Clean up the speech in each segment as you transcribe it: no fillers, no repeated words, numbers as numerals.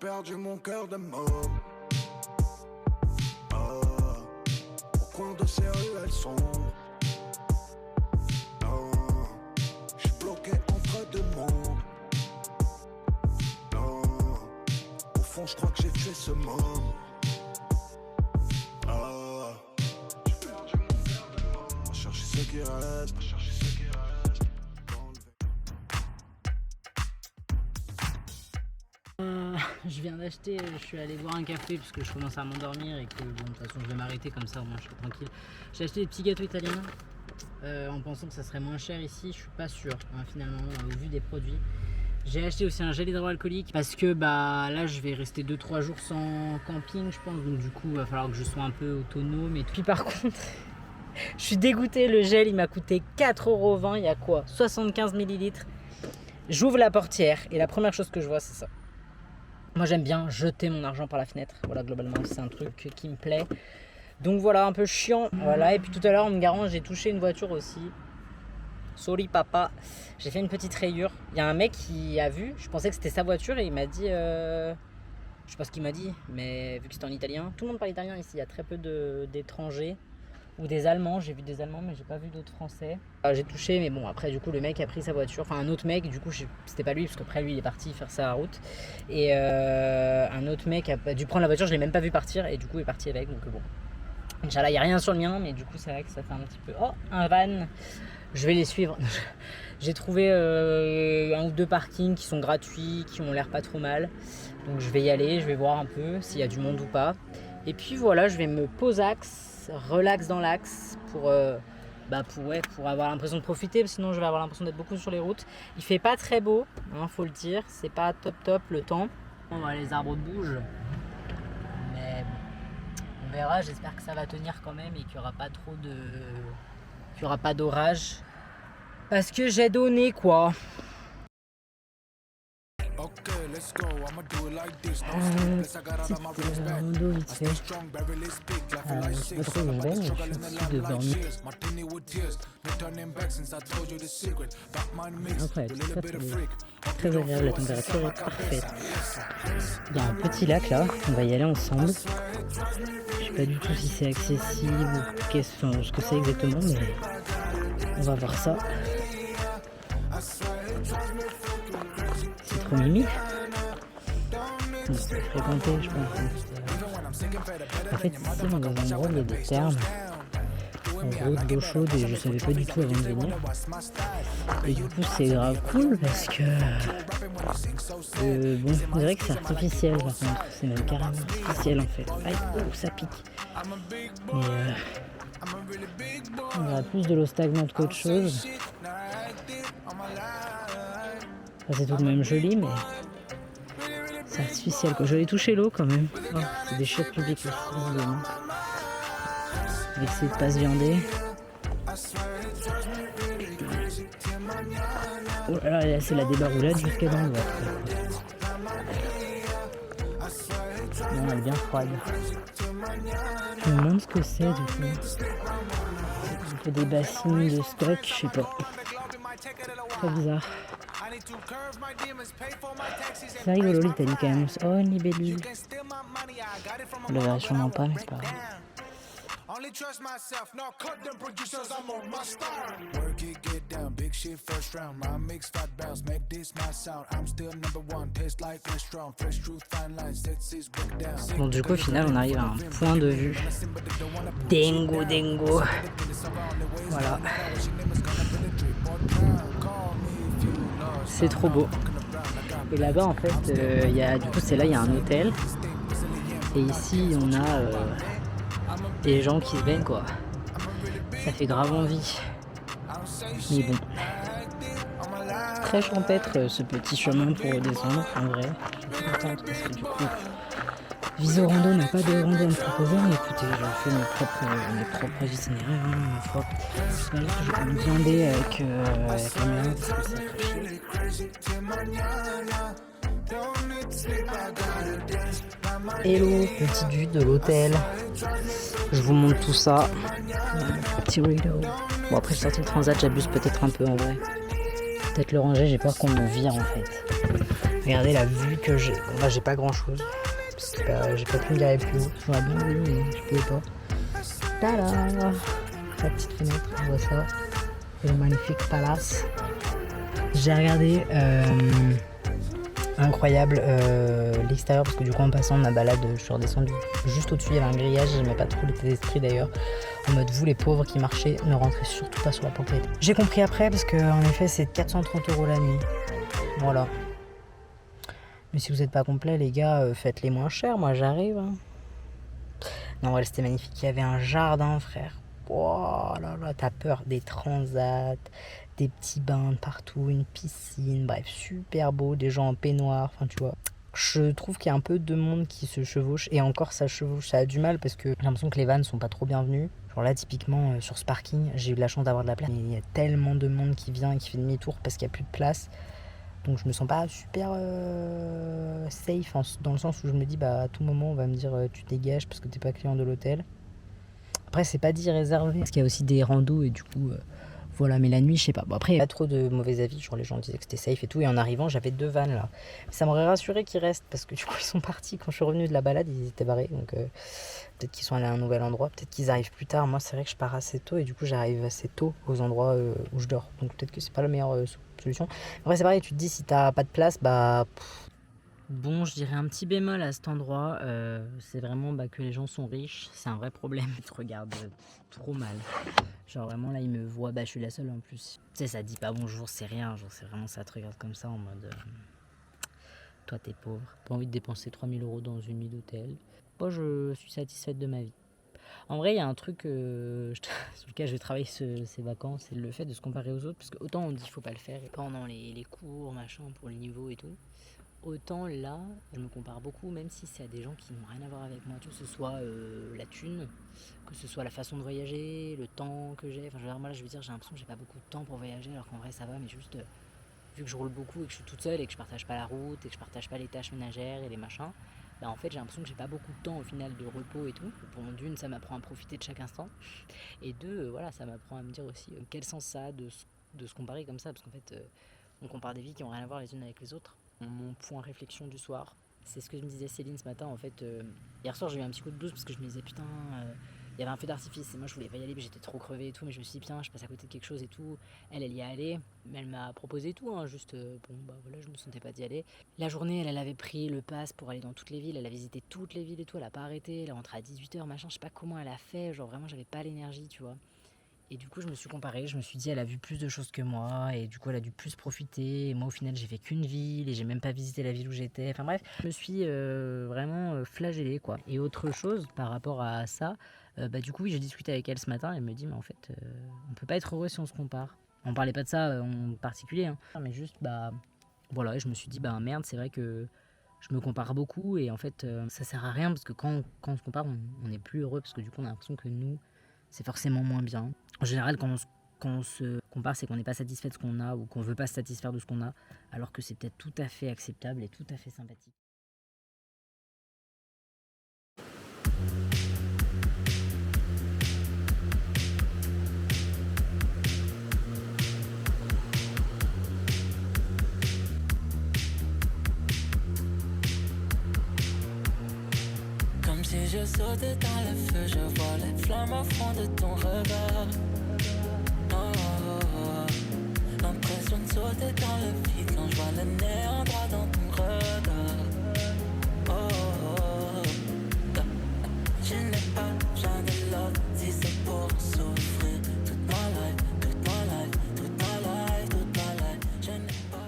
perdu mon cœur de môme. Au coin de ces ruelles sombres. J'suis bloqué entre deux mondes. Au fond j'crois que j'ai tué ce môme. J'ai perdu mon cœur de môme. À chercher ce qui reste. Je viens d'acheter, je suis allé boire un café parce que je commence à m'endormir et que bon, de toute façon je vais m'arrêter comme ça, au moins je serai tranquille. J'ai acheté des petits gâteaux italiens en pensant que ça serait moins cher ici, je suis pas sûr finalement au vu des produits. J'ai acheté aussi un gel hydroalcoolique parce que bah là je vais rester 2-3 jours sans camping je pense, donc du coup il va falloir que je sois un peu autonome et tout. Puis par contre je suis dégoûtée, le gel il m'a coûté 4,20€, il y a quoi 75 ml. J'ouvre la portière et la première chose que je vois c'est ça. Moi j'aime bien jeter mon argent par la fenêtre, voilà globalement c'est un truc qui me plaît. Donc voilà, un peu chiant, voilà. Et puis tout à l'heure en me garant j'ai touché une voiture aussi. Sorry papa, j'ai fait une petite rayure. Il y a un mec qui a vu, je pensais que c'était sa voiture et il m'a dit, je sais pas ce qu'il m'a dit, mais vu que c'était en italien, tout le monde parle italien ici, il y a très peu d'étrangers. Ou des Allemands, j'ai vu des Allemands mais j'ai pas vu d'autres Français. J'ai touché mais bon après du coup le mec a pris sa voiture, enfin un autre mec, du coup c'était pas lui parce qu'après lui il est parti faire sa route. Et un autre mec a dû prendre la voiture, je l'ai même pas vu partir et du coup il est parti avec, donc bon. Inch'Allah il n'y a rien sur le mien mais du coup c'est vrai que ça fait un petit peu... Oh un van, je vais les suivre. J'ai trouvé un ou deux parkings qui sont gratuits, qui ont l'air pas trop mal. Donc je vais y aller, je vais voir un peu s'il y a du monde ou pas. Et puis voilà, je vais me posax, relax dans l'axe pour avoir l'impression de profiter, sinon je vais avoir l'impression d'être beaucoup sur les routes. Il fait pas très beau, hein, faut le dire, c'est pas top le temps. Bon, bah, les arbres bougent, mais bon, on verra, j'espère que ça va tenir quand même et qu'il y aura pas trop de... qu'il y aura pas d'orage. Parce que j'ai donné quoi. Petite rando vite fait. Je sais pas trop où je vais, mais je suis au-dessus de Bordeaux. Après, très agréable, la température est parfaite. Il y a un petit lac là, on va y aller ensemble. Je sais pas du tout si c'est accessible ou ce que c'est exactement, mais on va voir ça. C'est trop mimi. On peut fréquenter, je pense. En fait, ici, on est dans un endroit où il y a des thermes. En gros, de l'eau chaude, et je savais pas du tout avant de venir. Et du coup, c'est grave cool parce que. Bon, on dirait que c'est artificiel par contre. C'est même carrément artificiel en fait. Aïe, oh, ça pique. Mais. On a plus de l'eau stagnante qu'autre chose. Enfin, c'est tout de même joli, mais. C'est artificiel quoi. Je vais aller toucher l'eau quand même. Oh, c'est des chiottes publiques ici, évidemment. Je vais essayer de pas se viander. Oh là là, c'est la débaroulade jusqu'à dans le ventre. Non, elle est bien froide. Je me demande ce que c'est du coup. On fait des bassines de stock, je sais pas. Très bizarre. C'est rigolo l'Italie quand même. Oh, une libellule. On le verra sûrement pas, mais c'est pas grave. Bon, du coup, au final, on arrive à un point de vue. Dingo. Voilà. C'est trop beau. Et là-bas, en fait, du coup, c'est là, il y a un hôtel. Et ici, on a des gens qui se baignent, quoi. Ça fait grave envie. Mais bon. Très champêtre, ce petit chemin pour redescendre, en vrai. Je suis contente parce que du coup, Viso Rando n'a pas de rando à me proposer. Mais écoutez, je fais mes propres itinéraires, hein, ma foi. J'espère que je vais me viander avec la caméra parce que ça fait chier. Hello, petite vue de l'hôtel. Je vous montre tout ça. Petit rideau. Bon, après, je suis sorti le transat, j'abuse peut-être un peu en vrai. Peut-être le ranger, j'ai peur qu'on me vire en fait. Regardez la vue que j'ai. Bon, là, j'ai pas grand chose. J'ai pas pu me garer plus haut. J'aurais bien voulu, mais je pouvais pas. Tada! La petite fenêtre, on voit ça. Et le magnifique palace. J'ai regardé incroyable l'extérieur parce que du coup en passant ma balade je suis redescendue juste au-dessus, il y avait un grillage, j'aimais pas trop l'état d'esprit d'ailleurs, en mode vous les pauvres qui marchaient ne rentrez surtout pas sur la propriété. J'ai compris après parce que en effet c'est 430 € la nuit, voilà. Mais si vous n'êtes pas complet les gars, faites les moins chers, moi j'arrive hein. Non ouais, c'était magnifique, il y avait un jardin frère. Oh là là, t'as peur, des transats, des petits bains de partout, une piscine, bref, super beau, des gens en peignoir, enfin tu vois. Je trouve qu'il y a un peu de monde qui se chevauche, et encore ça chevauche, ça a du mal parce que j'ai l'impression que les vannes sont pas trop bienvenues. Genre là, typiquement, sur ce parking, j'ai eu de la chance d'avoir de la place, mais il y a tellement de monde qui vient et qui fait demi-tour parce qu'il n'y a plus de place. Donc je me sens pas super safe, dans le sens où je me dis, bah à tout moment on va me dire tu dégages parce que t'es pas client de l'hôtel. Après, c'est pas dit réservé, parce qu'il y a aussi des randos et du coup, voilà. Mais la nuit, je sais pas. Bon, après, il n'y a pas trop de mauvais avis. Genre, les gens disaient que c'était safe et tout. Et en arrivant, j'avais 2 vannes là. Ça m'aurait rassuré qu'ils restent parce que du coup, ils sont partis. Quand je suis revenue de la balade, ils étaient barrés. Donc, peut-être qu'ils sont allés à un nouvel endroit. Peut-être qu'ils arrivent plus tard. Moi, c'est vrai que je pars assez tôt et du coup, j'arrive assez tôt aux endroits où je dors. Donc, peut-être que c'est pas la meilleure solution. Après, c'est pareil, tu te dis, si t'as pas de place, bah. Bon, je dirais un petit bémol à cet endroit, c'est vraiment que les gens sont riches, c'est un vrai problème. Ils te regardent trop mal. Genre vraiment là, ils me voient, je suis la seule en plus. Tu sais, ça dit pas bonjour, c'est rien, genre c'est vraiment ça te regarde comme ça en mode toi t'es pauvre, pas envie de dépenser 3000 € dans une nuit d'hôtel. Moi je suis satisfaite de ma vie. En vrai, il y a un truc sur lequel je vais travailler ces vacances, c'est le fait de se comparer aux autres, parce que autant on dit qu'il faut pas le faire pendant les cours, machin, pour le niveau et tout. Autant là, je me compare beaucoup, même si c'est à des gens qui n'ont rien à voir avec moi, que ce soit la thune, que ce soit la façon de voyager, le temps que j'ai. Enfin, moi là, je veux dire, j'ai l'impression que j'ai pas beaucoup de temps pour voyager, alors qu'en vrai, ça va, mais juste vu que je roule beaucoup et que je suis toute seule et que je partage pas la route et que je partage pas les tâches ménagères et les machins, en fait, j'ai l'impression que j'ai pas beaucoup de temps au final de repos et tout. Pour d'une, ça m'apprend à profiter de chaque instant, et deux, voilà, ça m'apprend à me dire aussi quel sens ça a de se comparer comme ça, parce qu'en fait, on compare des vies qui n'ont rien à voir les unes avec les autres. Mon point réflexion du soir, c'est ce que me disait Céline ce matin en fait. Hier soir j'ai eu un petit coup de blues parce que je me disais putain, il y avait un feu d'artifice et moi je voulais pas y aller, mais j'étais trop crevé et tout, mais je me suis dit putain, je passe à côté de quelque chose et tout. Elle y est allée, mais elle m'a proposé tout, hein, juste voilà, je me sentais pas d'y aller. La journée elle avait pris le pass pour aller dans toutes les villes, elle a visité toutes les villes et tout, elle a pas arrêté, elle est rentrée à 18h machin, je sais pas comment elle a fait, genre vraiment j'avais pas l'énergie, tu vois. Et du coup, je me suis comparée, je me suis dit, elle a vu plus de choses que moi, et du coup, elle a dû plus profiter. Et moi, au final, j'ai fait qu'une ville, et j'ai même pas visité la ville où j'étais. Enfin bref, je me suis vraiment flagellée, quoi. Et autre chose par rapport à ça, du coup, oui, j'ai discuté avec elle ce matin, elle me dit, mais en fait, on peut pas être heureux si on se compare. On parlait pas de ça en particulier, hein, mais juste, voilà, et je me suis dit, merde, c'est vrai que je me compare beaucoup, et en fait, ça sert à rien, parce que quand on se compare, on est plus heureux, parce que du coup, on a l'impression que nous, c'est forcément moins bien. En général, quand on se compare, c'est qu'on n'est pas satisfait de ce qu'on a ou qu'on veut pas se satisfaire de ce qu'on a, alors que c'est peut-être tout à fait acceptable et tout à fait sympathique. Comme si je sautais dans le feu, je vois les flammes au fond de ton regard. L'impression de sauter dans le vide quand je vois le néant droit dans ton regard. Je n'ai pas besoin de l'autre si c'est pour souffrir. Toute ma life, toute ma life, toute ma life, toute ma life. Je n'ai pas.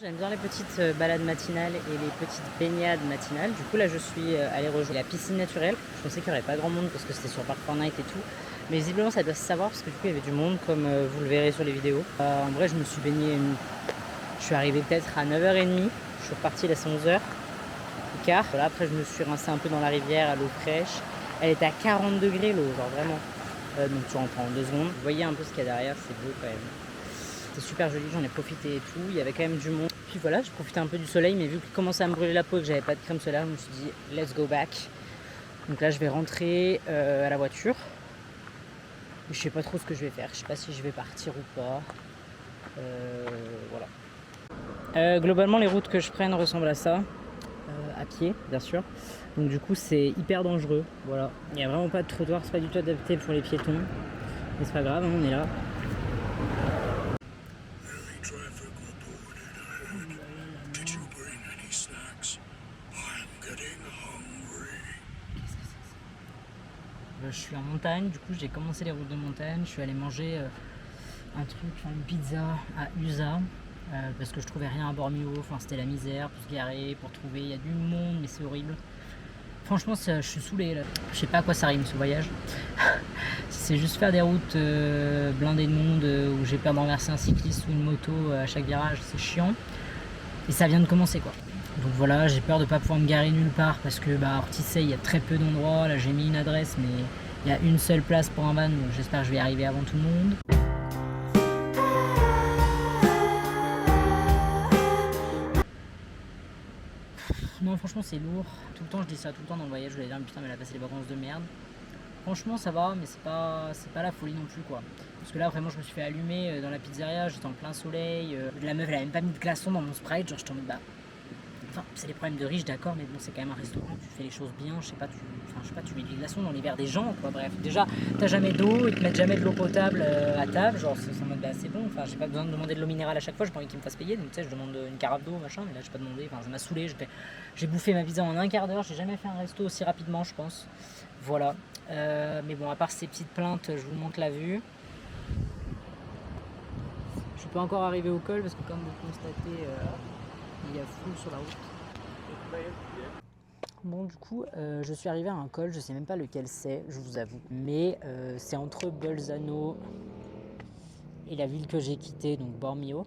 J'aime bien les petites balades matinales et les petites baignades matinales. Du coup, là, je suis allée rejoindre la piscine naturelle. Je pensais qu'il n'y aurait pas grand monde parce que c'était sur Park Fortnite et tout. Mais visiblement, ça doit se savoir parce que du coup, il y avait du monde, comme vous le verrez sur les vidéos. En vrai, je me suis baignée. Je suis arrivée peut-être à 9h30. Je suis repartie là, c'est 11h15. Voilà, après, je me suis rincée un peu dans la rivière à l'eau fraîche. Elle était à 40 degrés l'eau, genre vraiment. Donc, tu rentres en 2 secondes. Vous voyez un peu ce qu'il y a derrière, c'est beau quand même. C'était super joli, j'en ai profité et tout. Il y avait quand même du monde. Puis voilà, je profitais un peu du soleil, mais vu qu'il commençait à me brûler la peau et que j'avais pas de crème solaire, je me suis dit let's go back. Donc là, je vais rentrer à la voiture. Je sais pas trop ce que je vais faire. Je sais pas si je vais partir ou pas. Voilà. Globalement, les routes que je prenne ressemblent à ça, à pied, bien sûr. Donc du coup, c'est hyper dangereux. Voilà, il n'y a vraiment pas de trottoir, c'est pas du tout adapté pour les piétons. Mais c'est pas grave, hein, on est là. Heavy traffic reported ahead. Did you bring any snacks? I'm getting hungry. Je suis en montagne, du coup j'ai commencé les routes de montagne. Je suis allé manger un truc, une pizza à USA. Parce que je trouvais rien à Bormio, enfin c'était la misère, pour se garer, pour trouver, il y a du monde mais c'est horrible. Franchement je suis saoulé là, je sais pas à quoi ça rime ce voyage. Si c'est juste faire des routes blindées de monde où j'ai peur de renverser un cycliste ou une moto à chaque virage, c'est chiant. Et ça vient de commencer quoi. Donc voilà, j'ai peur de pas pouvoir me garer nulle part parce que à Ortisei il y a très peu d'endroits, là j'ai mis une adresse mais il y a une seule place pour un van donc j'espère que je vais y arriver avant tout le monde. Non franchement c'est lourd, tout le temps je dis ça tout le temps dans le voyage, je vais dire putain mais elle a passé les vacances de merde. Franchement ça va mais c'est pas la folie non plus quoi. Parce que là vraiment je me suis fait allumer dans la pizzeria, j'étais en plein soleil, la meuf elle a même pas mis de glaçons dans mon Sprite, genre j'étais en mode enfin c'est les problèmes de riches d'accord mais bon c'est quand même un restaurant, tu fais les choses bien, je sais pas tu mets des glaçons dans les verres des gens quoi, bref. Déjà t'as jamais d'eau, ils te mettent jamais de l'eau potable à table, genre c'est en mode c'est bon, enfin j'ai pas besoin de demander de l'eau minérale à chaque fois, j'ai pas envie qu'ils me fassent payer, donc tu sais je demande une carafe d'eau machin, mais là j'ai pas demandé, enfin ça m'a saoulé, j'ai bouffé ma pizza en un quart d'heure, j'ai jamais fait un resto aussi rapidement je pense, voilà. Mais bon à part ces petites plaintes, je vous montre la vue. Je suis pas encore arrivé au col parce que comme vous le constatez, il y a foule sur la route. Bon du coup je suis arrivé à un col, je sais même pas lequel c'est, je vous avoue, mais c'est entre Bolzano et la ville que j'ai quittée, donc Bormio.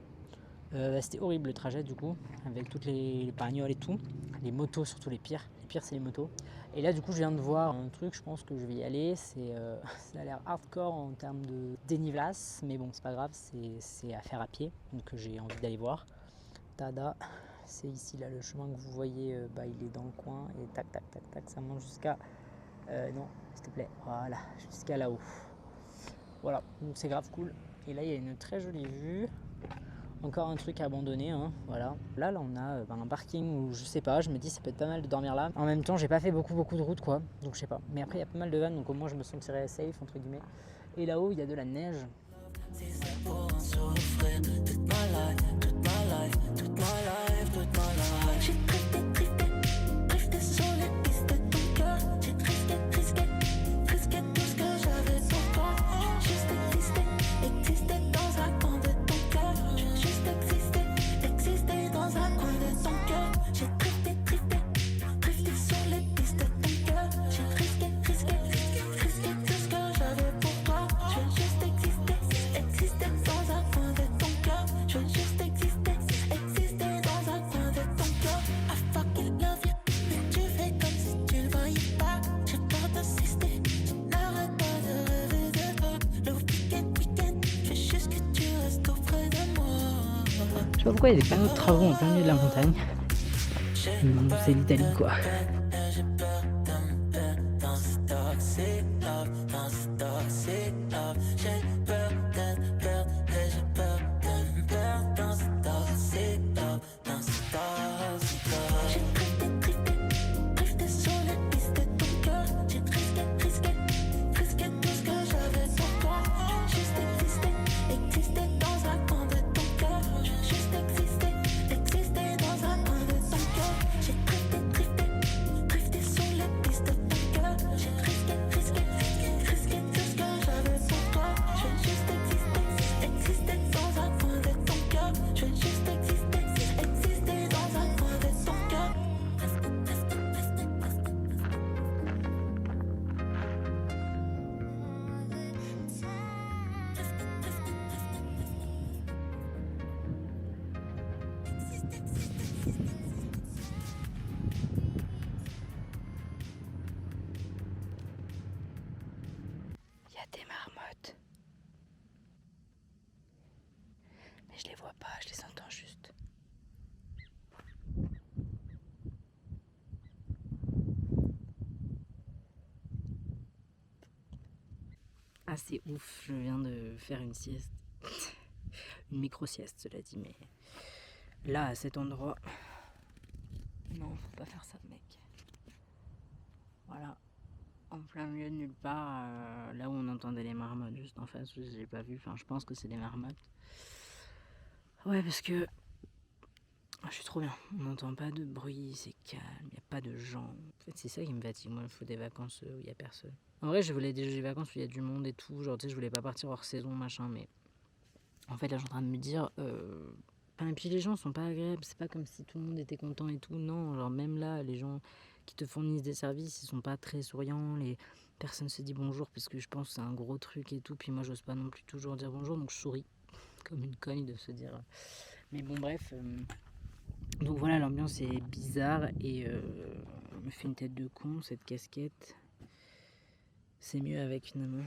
C'était horrible le trajet du coup, avec toutes les bagnoles et tout, les motos surtout les pires c'est les motos. Et là du coup je viens de voir un truc, je pense que je vais y aller, ça a l'air hardcore en termes de dénivelage, mais bon c'est pas grave, c'est à faire à pied, donc j'ai envie d'aller voir. Tada, c'est ici là le chemin que vous voyez, il est dans le coin et tac tac tac tac ça monte jusqu'à non s'il te plaît, voilà, jusqu'à là-haut. Voilà, donc c'est grave cool. Et là il y a une très jolie vue. Encore un truc abandonné, hein, voilà. Là on a un parking où je sais pas, je me dis ça peut être pas mal de dormir là. En même temps j'ai pas fait beaucoup de route quoi, donc je sais pas. Mais après il y a pas mal de vannes donc au moins je me sentirais safe entre guillemets. Et là-haut il y a de la neige. Si c'est pour en souffrir toute ma life, toute ma life, toute ma life, toute ma life. J'ai drifté sur les pistes de ton cœur. J'ai risqué tout ce que j'avais pour toi. Juste exister dans un coin de ton cœur. Juste exister dans un coin de ton cœur. J'ai drifté sur les pistes de ton cœur. J'ai risqué tout ce que j'avais pour toi. Je veux juste exister dans un coin de ton cœur. Je veux juste exister dans un coin de ton cœur. I fucking love you, mais tu fais comme si tu le voyais pas. J'ai peur d'insister, je n'arrête pas de rêver de toi. Le week-end, je veux juste que tu restes auprès de moi. Je sais pas pourquoi il y a des panneaux de travaux en plein milieu de la montagne. C'est l'Italie quoi. J'ai peur de me perdre dans ce toxic love, dans ce toxic love. J'ai peur de me perdre et j'ai peur de me perdre dans ce toxic love, dans ce toxic love. J'ai drifté sur les pistes de ton cœur. J'ai risqué tout ce que j'avais pour toi. Juste exister dans un coin de ton cœur. Juste exister dans un coin de ton cœur. J'ai drifté sur les pistes de ton cœur. J'ai risqué tout ce que j'avais pour toi. Je veux juste exister dans un coin de ton cœur. Je veux juste exister dans un coin de ton cœur. Il y a des marmottes. Mais je les vois pas, je les entends juste. Ah c'est ouf, je viens de faire une sieste. Une micro-sieste cela dit, mais là à cet endroit. Non, faut pas faire ça, mec. Voilà, en plein milieu de nulle part, là où on entendait les marmottes juste en face, je les ai pas vues, enfin je pense que c'est des marmottes. Ouais, parce que je suis trop bien, on n'entend pas de bruit, c'est calme, il n'y a pas de gens. En fait, c'est ça qui me fatigue, moi il faut des vacances où il n'y a personne. En vrai, je voulais des vacances où il y a du monde et tout, genre tu sais, je voulais pas partir hors saison, machin, mais en fait là je suis en train de me dire... Et puis les gens sont pas agréables, c'est pas comme si tout le monde était content et tout, non, genre même là, les gens qui te fournissent des services, ils sont pas très souriants, les personnes se disent bonjour parce que je pense que c'est un gros truc et tout, puis moi j'ose pas non plus toujours dire bonjour, donc je souris comme une conne de se dire... Mais bon bref, donc voilà, l'ambiance est bizarre et me fait une tête de con, cette casquette, c'est mieux avec finalement,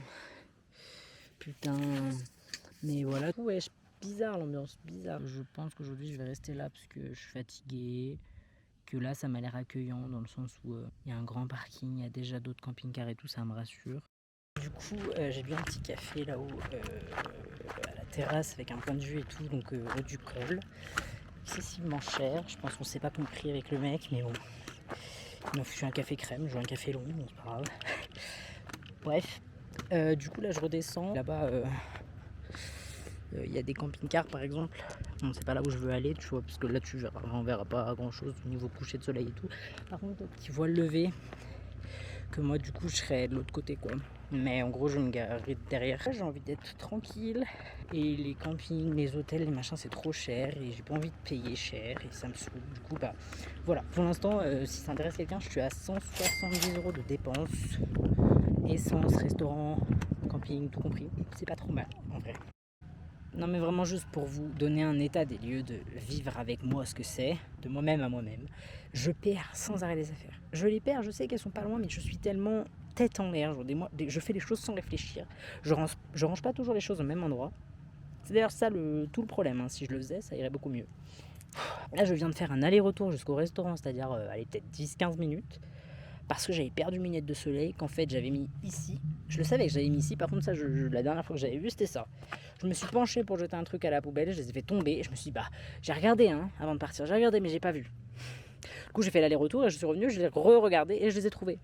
putain, mais voilà, ouais, bizarre l'ambiance, bizarre. Je pense qu'aujourd'hui je vais rester là parce que je suis fatigué, que là ça m'a l'air accueillant dans le sens où il y a un grand parking, il y a déjà d'autres camping-cars et tout, ça me rassure. Du coup j'ai bu un petit café là-haut à la terrasse avec un point de vue et tout, donc haut du col. Excessivement cher, je pense qu'on s'est pas compris avec le mec, mais bon. Il m'a foutu un café crème, je veux un café long, bon, c'est pas grave. Bref, du coup là je redescends, là-bas... Il y a des camping-cars par exemple, bon, c'est pas là où je veux aller, tu vois, parce que là on verra pas grand chose au niveau coucher de soleil et tout. Par contre, tu vois le lever, que moi du coup je serais de l'autre côté quoi. Mais en gros je me garerai derrière. J'ai envie d'être tranquille et les campings, les hôtels, les machins c'est trop cher et j'ai pas envie de payer cher et ça me saoule. Du coup bah voilà, pour l'instant si ça intéresse quelqu'un, je suis à 170 € de dépenses, essence, restaurant, camping, tout compris. C'est pas trop mal en vrai. Non mais vraiment juste pour vous donner un état des lieux de vivre avec moi ce que c'est, de moi-même à moi-même, je perds sans arrêt des affaires. Je les perds, je sais qu'elles sont pas loin, mais je suis tellement tête en l'air, je fais les choses sans réfléchir, je range pas toujours les choses au même endroit. C'est d'ailleurs ça tout le problème, hein. Si je le faisais ça irait beaucoup mieux. Là je viens de faire un aller-retour jusqu'au restaurant, c'est-à-dire allez peut-être 10-15 minutes. Parce que j'avais perdu mes lunettes de soleil qu'en fait j'avais mis ici. Je le savais que j'avais mis ici, par contre ça la dernière fois que j'avais vu c'était ça. Je me suis penché pour jeter un truc à la poubelle, je les ai fait tomber et je me suis dit bah j'ai regardé hein, avant de partir, j'ai regardé mais j'ai pas vu. Du coup j'ai fait l'aller-retour et je suis revenu, je les ai re-regardés et je les ai trouvés.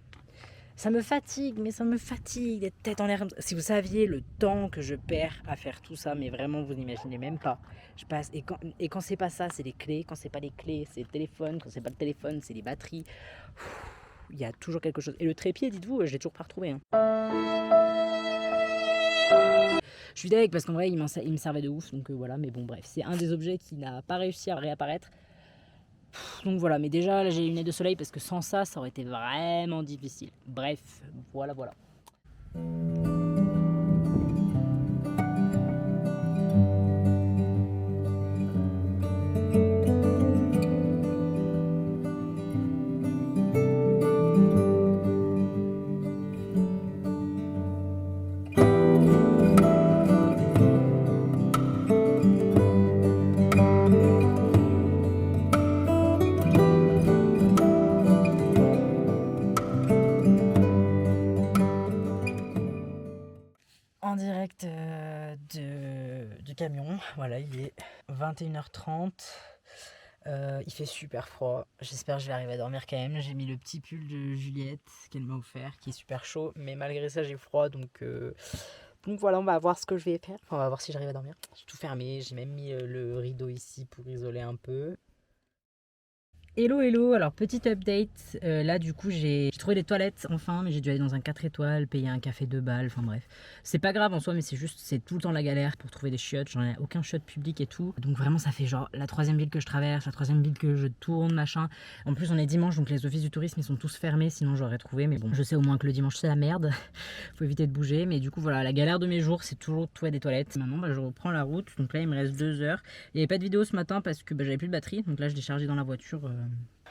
Ça me fatigue, mais ça me fatigue d'être tête en l'air comme ça. Si vous saviez le temps que je perds à faire tout ça, mais vraiment vous n'imaginez même pas. Je passe et quand c'est pas ça, c'est les clés, quand c'est pas les clés, c'est le téléphone, quand c'est pas le téléphone, c'est les batteries. Il y a toujours quelque chose. Et le trépied, dites-vous, je l'ai toujours pas retrouvé. Hein. Je suis deg parce qu'en vrai, il me servait de ouf. Donc voilà, mais bon, bref. C'est un des objets qui n'a pas réussi à réapparaître. Donc voilà, mais déjà, là, j'ai les lunettes de soleil parce que sans ça, ça aurait été vraiment difficile. Bref, voilà. En direct du camion, voilà, il est 21h30, il fait super froid, j'espère que je vais arriver à dormir quand même. J'ai mis le petit pull de Juliette qu'elle m'a offert qui est super chaud, mais malgré ça j'ai froid donc voilà, on va voir ce que je vais faire, enfin, on va voir si j'arrive à dormir. J'ai tout fermé, j'ai même mis le rideau ici pour isoler un peu. Hello, alors petite update, là du coup j'ai trouvé des toilettes enfin, mais j'ai dû aller dans un 4 étoiles, payer un café 2 balles, enfin bref. C'est pas grave en soi, mais c'est tout le temps la galère pour trouver des chiottes, j'en ai aucun chiotte public et tout. Donc vraiment ça fait genre la 3e ville que je traverse, la 3e ville que je tourne, machin. En plus on est dimanche, donc les offices du tourisme ils sont tous fermés, sinon j'aurais trouvé, mais bon, je sais au moins que le dimanche c'est la merde, faut éviter de bouger, mais du coup voilà, la galère de mes jours c'est toujours de trouver des toilettes. Maintenant bah, je reprends la route, donc là il me reste 2 heures. Il n'y avait pas de vidéo ce matin parce que bah, j'avais plus de batterie, donc là je l'ai chargé dans la voiture.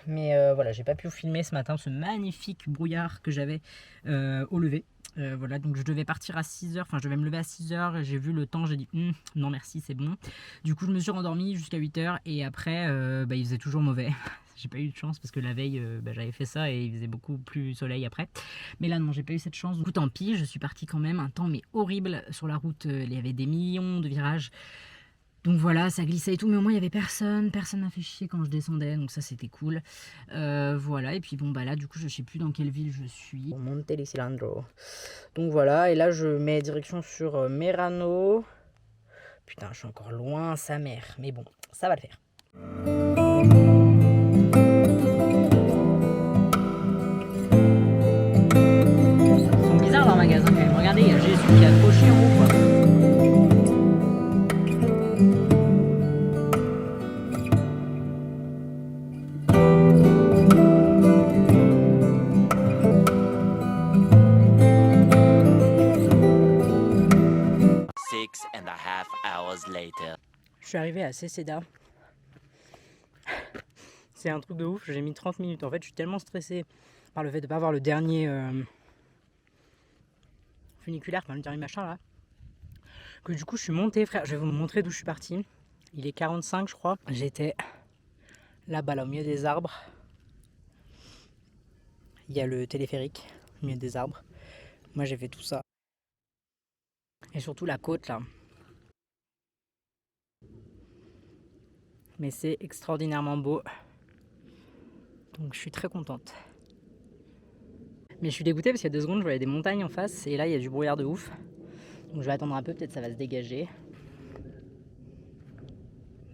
Mais voilà, j'ai pas pu filmer ce matin ce magnifique brouillard que j'avais au lever. Voilà, donc je devais partir à 6h, enfin je devais me lever à 6h, j'ai vu le temps, j'ai dit non merci c'est bon. Du coup je me suis rendormi jusqu'à 8h et après il faisait toujours mauvais. J'ai pas eu de chance parce que la veille j'avais fait ça et il faisait beaucoup plus soleil après. Mais là non, j'ai pas eu cette chance, du coup tant pis, je suis partie quand même, un temps mais horrible sur la route, il y avait des millions de virages. Donc voilà, ça glissait et tout, mais au moins il y avait personne m'a fait chier quand je descendais, donc ça c'était cool. Voilà, et puis bon bah là du coup je sais plus dans quelle ville je suis. Monte les Cilandro. Donc voilà, et là je mets direction sur Merano. Putain, je suis encore loin, sa mère, mais bon, ça va le faire. Ils sont bizarres leurs magasins quand même. Regardez, il y a Jésus qui a accroché en haut quoi. 6.5 hours later. Je suis arrivé à Céceda. C'est un truc de ouf, j'ai mis 30 minutes. En fait, je suis tellement stressé par le fait de ne pas avoir le dernier funiculaire, enfin le dernier machin là, que du coup je suis monté, frère. Je vais vous montrer d'où je suis parti. Il est 45, je crois. J'étais là-bas, là, au milieu des arbres. Il y a le téléphérique au milieu des arbres. Moi, j'ai fait tout ça. Et surtout la côte là. Mais c'est extraordinairement beau. Donc je suis très contente. Mais je suis dégoûtée parce qu'il y a 2 secondes, je voyais des montagnes en face et là il y a du brouillard de ouf. Donc je vais attendre un peu, peut-être ça va se dégager.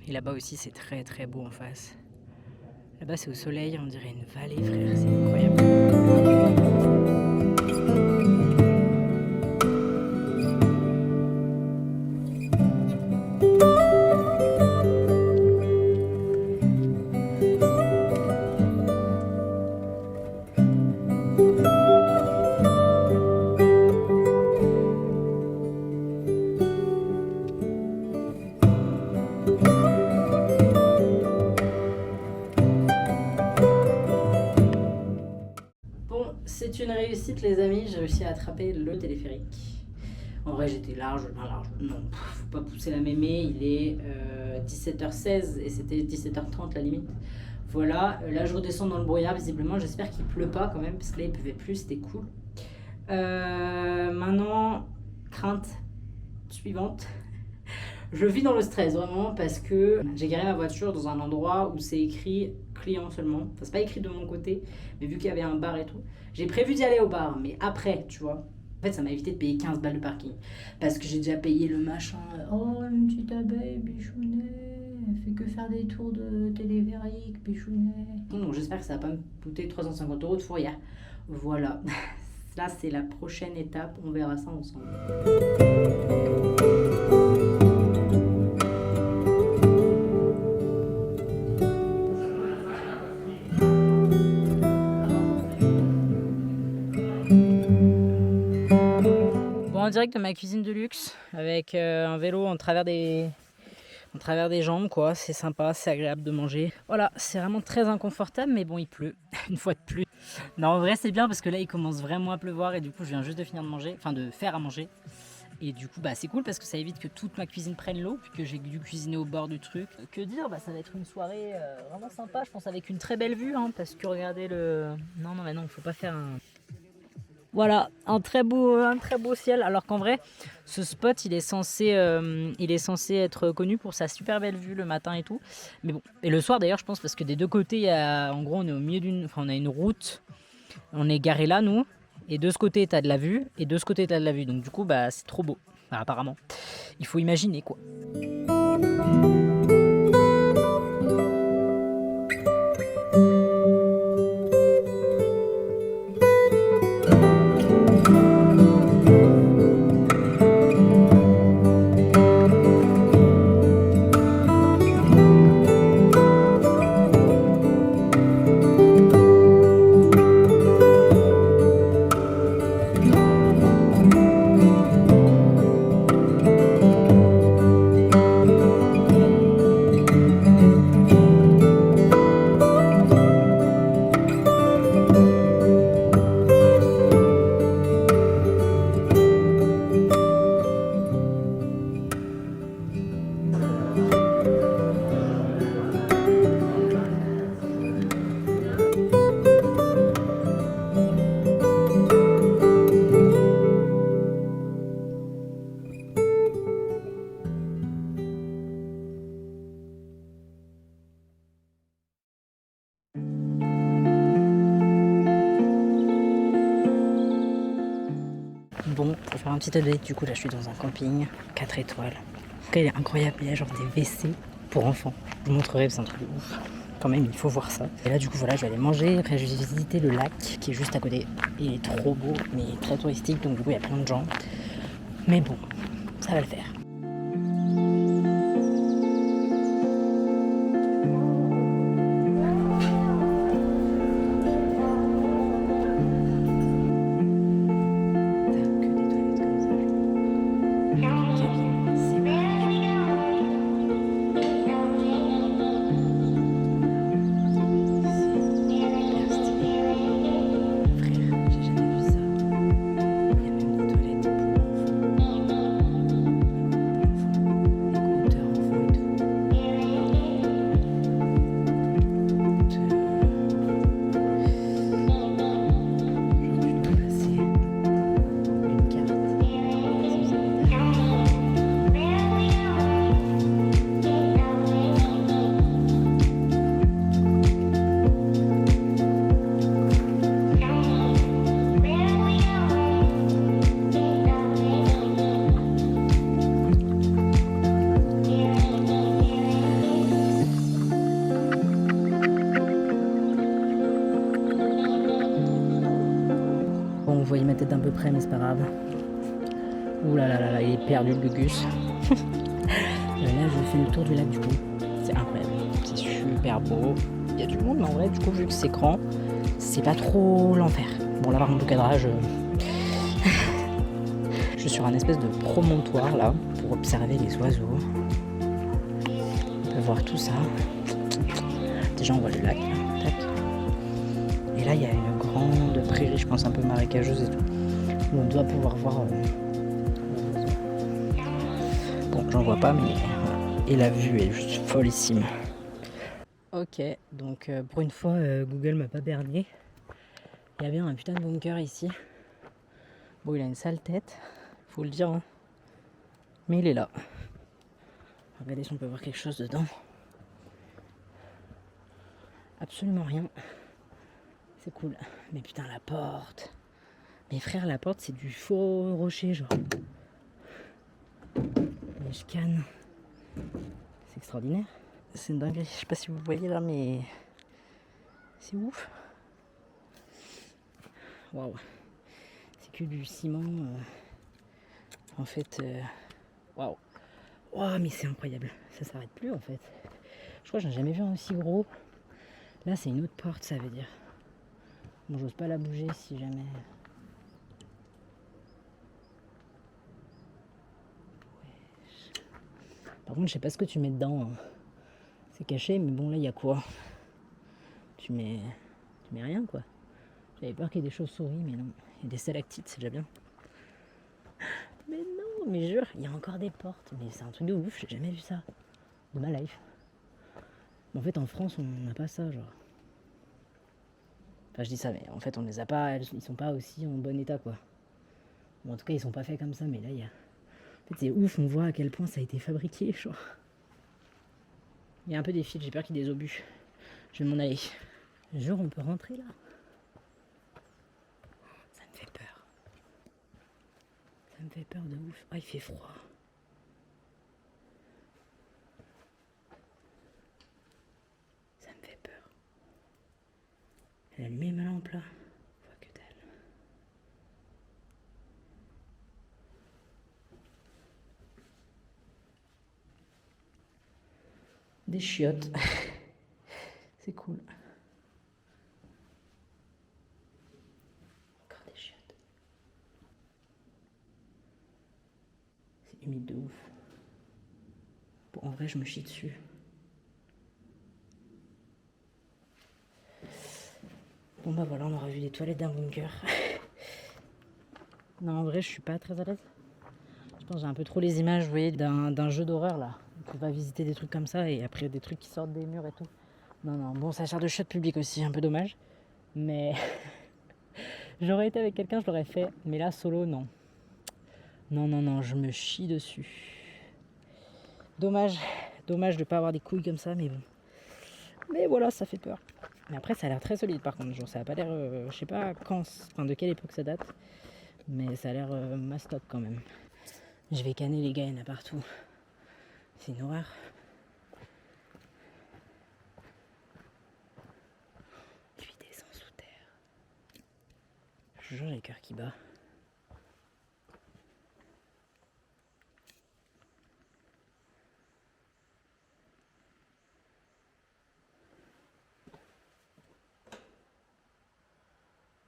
Et là-bas aussi c'est très très beau en face. Là-bas c'est au soleil, on dirait une vallée frère, c'est incroyable. C'est une réussite les amis, j'ai réussi à attraper le téléphérique. En vrai j'étais large, non, faut pas pousser la mémé, il est 17h16 et c'était 17h30 la limite. Voilà, là je redescends dans le brouillard visiblement, j'espère qu'il pleut pas quand même, parce que là il pleuvait plus, c'était cool. Maintenant, crainte suivante. Je vis dans le stress vraiment parce que j'ai garé ma voiture dans un endroit où c'est écrit client seulement. Enfin, c'est pas écrit de mon côté, mais vu qu'il y avait un bar et tout, j'ai prévu d'y aller au bar, mais après, tu vois. En fait, ça m'a évité de payer 15 balles de parking. Parce que j'ai déjà payé le machin. Oh, une petite abeille, bichounet. Elle fait que faire des tours de téléphérique, bichounet. Donc, j'espère que ça va pas me coûter 350 € de fourrière. Voilà. Là, c'est la prochaine étape. On verra ça ensemble. En direct de ma cuisine de luxe avec un vélo en travers des jambes quoi, c'est sympa, c'est agréable de manger. Voilà, c'est vraiment très inconfortable mais bon il pleut une fois de plus. Non en vrai c'est bien parce que là il commence vraiment à pleuvoir et du coup je viens juste de finir de manger, enfin de faire à manger. Et du coup bah c'est cool parce que ça évite que toute ma cuisine prenne l'eau puis que j'ai dû cuisiner au bord du truc. Que dire, bah ça va être une soirée vraiment sympa je pense avec une très belle vue hein, parce que regardez le... Non faut pas faire un... Voilà, un très beau ciel. Alors qu'en vrai, ce spot, il est censé être connu pour sa super belle vue le matin et tout. Mais bon, et le soir d'ailleurs, je pense, parce que des deux côtés, il y a, en gros, on est au milieu on a une route. On est garé là, nous. Et de ce côté, t'as de la vue. Et de ce côté, t'as de la vue. Donc du coup, bah, c'est trop beau. Enfin, apparemment, il faut imaginer quoi. faire un petit update. Du coup, là, je suis dans un camping 4 étoiles. Donc, il est incroyable. Il y a genre des WC pour enfants. Je vous montrerai, c'est un truc de ouf. Quand même, il faut voir ça. Et là, du coup, voilà, je vais aller manger. Après, je vais visiter le lac qui est juste à côté. Il est trop beau, mais très touristique. Donc, du coup, il y a plein de gens. Mais bon, ça va le faire. Bon, vous voyez ma tête d'un peu près, mais c'est pas grave. Ouh là là là là, il est perdu le Gugus. Là, je fais le tour du lac du coup. C'est incroyable. C'est super beau. Il y a du monde, mais en vrai, du coup, vu que c'est grand, c'est pas trop l'enfer. Bon, là, par contre, le cadrage. Je suis sur un espèce de promontoire là pour observer les oiseaux. On peut voir tout ça. Déjà, on voit le lac. Tac. Et là, il y a une grande prairie, je pense un peu marécageuse et tout, où on doit pouvoir voir. Bon, j'en vois pas, mais voilà. Et la vue est juste follissime. Ok, donc pour une fois, Google m'a pas berné. Il y a bien un putain de bunker ici. Bon, il a une sale tête, faut le dire, hein. Mais il est là. Regardez si on peut voir quelque chose dedans. Absolument rien. C'est cool. Mais putain, la porte. Mais frère, la porte, c'est du faux rocher, genre. Mais je canne. C'est extraordinaire. C'est une dinguerie. Je sais pas si vous voyez là, mais c'est ouf. Waouh. C'est que du ciment. En fait, waouh. Waouh, mais c'est incroyable. Ça s'arrête plus en fait. Je crois que j'en ai jamais vu un aussi gros. Là, c'est une autre porte, ça veut dire. Bon, j'ose pas la bouger si jamais. Par contre, je sais pas ce que tu mets dedans. Hein. C'est caché, mais bon, là, il y a quoi? Tu mets rien, quoi. J'avais peur qu'il y ait des chauves-souris, mais non. Il y a des stalactites, c'est déjà bien. Mais non, mais jure, il y a encore des portes. Mais c'est un truc de ouf, j'ai jamais vu ça. De ma life. En fait, en France, on n'a pas ça, genre. Enfin, je dis ça, mais en fait, on les a pas. Ils sont pas aussi en bon état, quoi. Bon, en tout cas, ils sont pas faits comme ça, mais là, il y a. En fait, c'est ouf, on voit à quel point ça a été fabriqué, genre. Il y a un peu des fils, j'ai peur qu'il y ait des obus. Je vais m'en aller. Genre, on peut rentrer là. Ça me fait peur. Ça me fait peur de ouf. Ah, il fait froid. Ça me fait peur. Elle a allumé ma lampe là. On voit que dalle. Des chiottes. C'est cool. Encore des chiottes. C'est humide de ouf. Bon, en vrai, je me chie dessus. Bon bah voilà, on aura vu les toilettes d'un bunker. Non, en vrai, je suis pas très à l'aise. Je pense que j'ai un peu trop les images, vous voyez, d'un jeu d'horreur là. On va visiter des trucs comme ça et après des trucs qui sortent des murs et tout. Non, non, bon, ça sert de chiotte publique aussi, un peu dommage. Mais j'aurais été avec quelqu'un, je l'aurais fait. Mais là, solo, non. Non, non, non, je me chie dessus. Dommage de pas avoir des couilles comme ça, mais bon. Mais voilà, ça fait peur. Mais après, ça a l'air très solide par contre. Genre, ça a pas l'air. Je sais pas quand, enfin, de quelle époque ça date. Mais ça a l'air mastoc quand même. Je vais canner les gars, il y en a partout. C'est une horreur. Lui descend sous terre. Je jure, j'ai le cœur qui bat.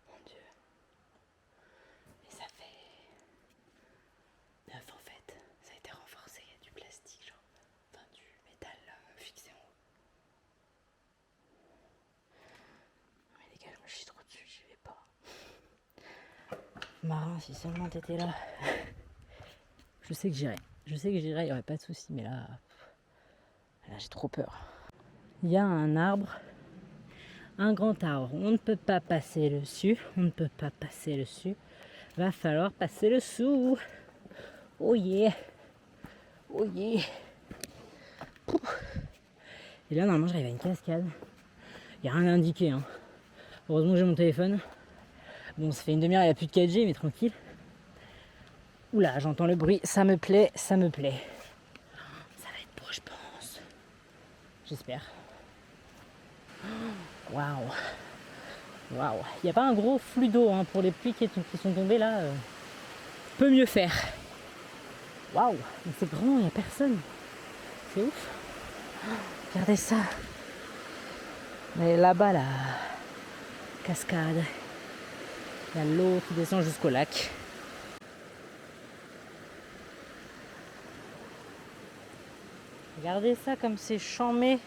Mon Dieu. Et ça fait 9 en fait. Ça a été renforcé. Il y a du plastique, genre. Enfin, du métal fixé en haut. Mais les gars, je me chie trop dessus, j'y vais pas. Marin, si seulement t'étais là. Je sais que j'irai. Je sais que j'irai, il n'y aurait pas de souci, mais là j'ai trop peur. Il y a un arbre, un grand arbre. On ne peut pas passer dessus. On ne peut pas passer dessus. Va falloir passer dessous. Oh yeah. Oh yeah. Pouf. Et là, normalement, j'arrive à une cascade. Il n'y a rien à indiquer. Hein. Heureusement que j'ai mon téléphone. Bon, ça fait une demi-heure, il n'y a plus de 4G, mais tranquille. Oula, j'entends le bruit. Ça me plaît, ça me plaît. Ça va être beau, je pense. J'espère. Waouh. Waouh. Il n'y a pas un gros flux d'eau hein, pour les pluies qui sont tombées là. Peut mieux faire. Waouh. Mais c'est grand, il n'y a personne. C'est ouf. Regardez ça. Mais là-bas, la cascade. Il y a l'eau qui descend jusqu'au lac. Regardez ça comme c'est charmé.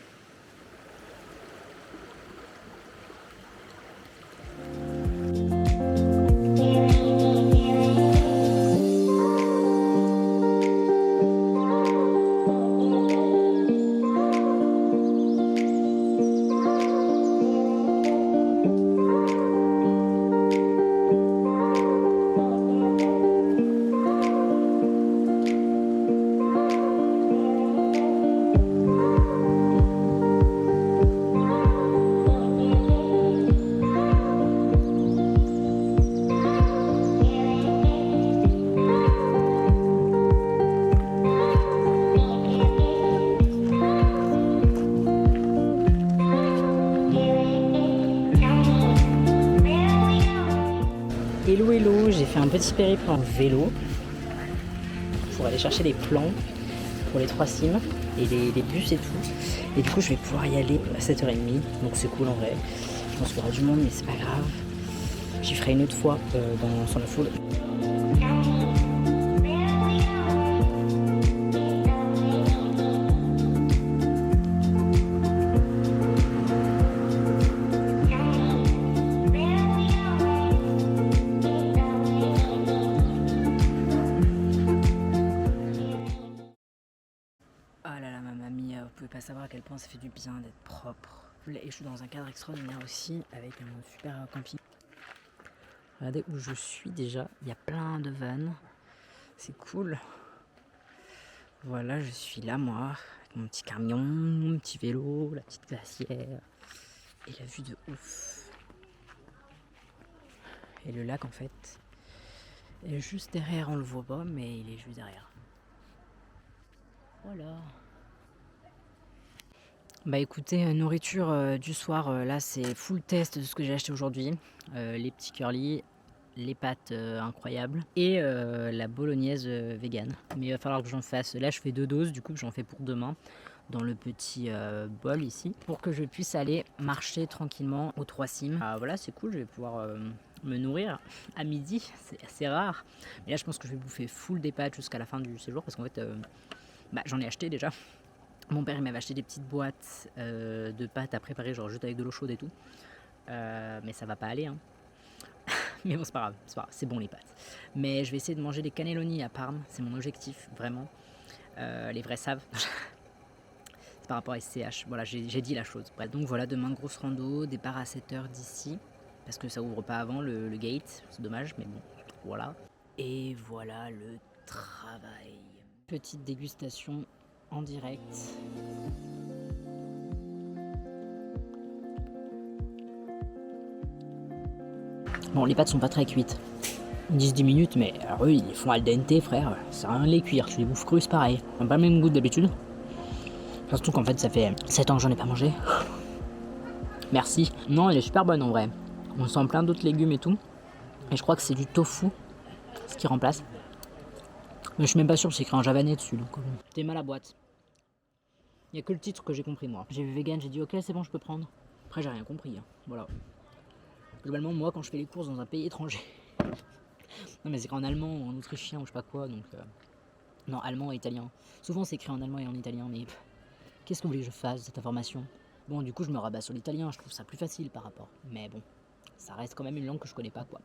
Hello, j'ai fait un petit périple en vélo pour aller chercher les plans pour les 3 sims et les bus et tout. Et du coup, je vais pouvoir y aller à 7h30, donc c'est cool en vrai. Je pense qu'il y aura du monde, mais c'est pas grave. J'y ferai une autre fois sans la foule. Vous pouvez pas savoir à quel point ça fait du bien d'être propre. Et je suis dans un cadre extraordinaire aussi avec un super camping. Regardez où je suis déjà, il y a plein de vannes. C'est cool. Voilà, je suis là moi, avec mon petit camion, mon petit vélo, la petite glacière. Et la vue de ouf. Et le lac en fait est juste derrière, on le voit pas, mais il est juste derrière. Voilà. Bah écoutez, nourriture du soir, là c'est full test de ce que j'ai acheté aujourd'hui. Les petits curly, les pâtes incroyables et la bolognaise vegan. Mais il va falloir que j'en fasse. Là je fais 2 doses, du coup j'en fais pour demain dans le petit bol ici pour que je puisse aller marcher tranquillement aux 3 cimes. Voilà, c'est cool, je vais pouvoir me nourrir à midi, c'est assez rare. Mais là je pense que je vais bouffer full des pâtes jusqu'à la fin du séjour parce qu'en fait j'en ai acheté déjà. Mon père il m'avait acheté des petites boîtes de pâtes à préparer, genre juste avec de l'eau chaude et tout. Mais ça va pas aller, hein. Mais bon, c'est pas grave, c'est bon les pâtes. Mais je vais essayer de manger des cannelloni à Parme, c'est mon objectif, vraiment. Les vrais savent. C'est par rapport à SCH, voilà, j'ai dit la chose. Bref, donc voilà, demain grosse rando, départ à 7h d'ici. Parce que ça ouvre pas avant le gate, c'est dommage, mais bon, voilà. Et voilà le travail. Petite dégustation en direct. Bon, les pâtes sont pas très cuites. 10 minutes, mais alors eux, ils les font al dente, frère. Ça sert à rien de les cuire. Tu les bouffes crus, c'est pareil. Ils ont pas le même goût que d'habitude. Surtout qu'en fait, ça fait 7 ans que j'en ai pas mangé. Merci. Non, elle est super bonne en vrai. On sent plein d'autres légumes et tout. Et je crois que c'est du tofu, ce qui remplace. Mais je suis même pas sûr, c'est écrit en javanais dessus. Donc, t'es mal à boîte. Il y a que le titre que j'ai compris, moi. J'ai vu vegan, j'ai dit ok, c'est bon, je peux prendre. Après, j'ai rien compris. Hein. Voilà. Globalement, moi, quand je fais les courses dans un pays étranger. Non, mais c'est écrit en allemand ou en autrichien ou je sais pas quoi. Donc, non, allemand et italien. Souvent, c'est écrit en allemand et en italien, mais qu'est-ce que vous voulez que je fasse de cette information? Bon, du coup, je me rabats sur l'italien, je trouve ça plus facile par rapport. Mais bon, ça reste quand même une langue que je connais pas, quoi.